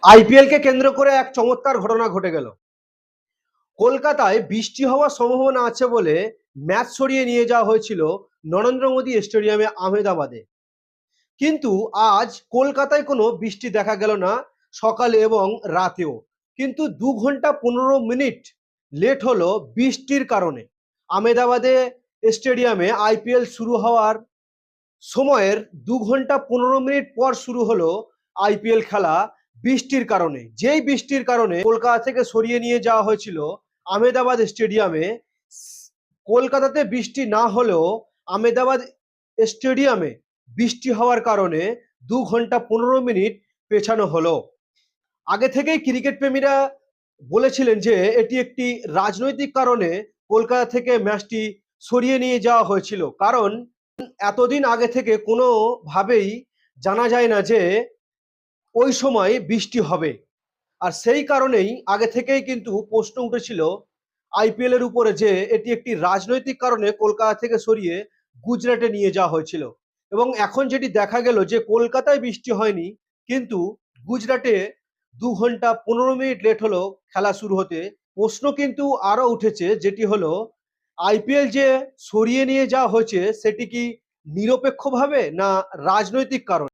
IPL কে কেন্দ্র করে এক চমৎকার ঘটনা ঘটে গেল। কলকাতায় বৃষ্টি হওয়ার সম্ভাবনা আছে বলে ম্যাচ সরিয়ে নিয়ে যাওয়া হয়েছিল নরেন্দ্র মোদী স্টেডিয়ামে আহমেদাবাদে। কিন্তু আজ কলকাতায় কোনো বৃষ্টি দেখা গেল না, সকালে এবং রাতেও। কিন্তু 2 ঘন্টা 15 মিনিট লেট হলো বৃষ্টির কারণে। আহমেদাবাদে স্টেডিয়ামে আইপিএল শুরু হওয়ার সময়ের 2 ঘন্টা 15 মিনিট পর শুরু হলো আইপিএল খেলা বৃষ্টির কারণে। যেই বৃষ্টির কারণে কলকাতা থেকে সরিয়ে নিয়ে যাওয়া হয়েছিল আহমেদাবাদ স্টেডিয়ামে। কলকাতাতে বৃষ্টি না হলেও আহমেদাবাদ স্টেডিয়ামে বৃষ্টি হওয়ার কারণে 2 ঘন্টা 15 মিনিট পেছানো হলো। আগে থেকেই ক্রিকেট প্রেমীরা বলেছিলেন যে এটি একটি রাজনৈতিক কারণে কলকাতা থেকে ম্যাচটি সরিয়ে নিয়ে যাওয়া হয়েছিল, কারণ এতদিন আগে থেকে কোনোভাবেই জানা যায় না যে ওই সময় বৃষ্টি হবে। আর সেই কারণেই আগে থেকেই কিন্তু প্রশ্ন উঠেছিল আইপিএল এর উপরে যে এটি একটি রাজনৈতিক কারণে কলকাতা থেকে সরিয়ে গুজরাটে নিয়ে যাওয়া হয়েছিল। এবং এখন যেটি দেখা গেল যে কলকাতায় বৃষ্টি হয়নি, কিন্তু গুজরাটে 2 ঘন্টা 15 মিনিট লেট হলো খেলা শুরু হতে। প্রশ্ন কিন্তু আরো উঠেছে, যেটি হলো আইপিএল যে সরিয়ে নিয়ে যাওয়া হয়েছে সেটি কি নিরপেক্ষভাবে না রাজনৈতিক কারণ।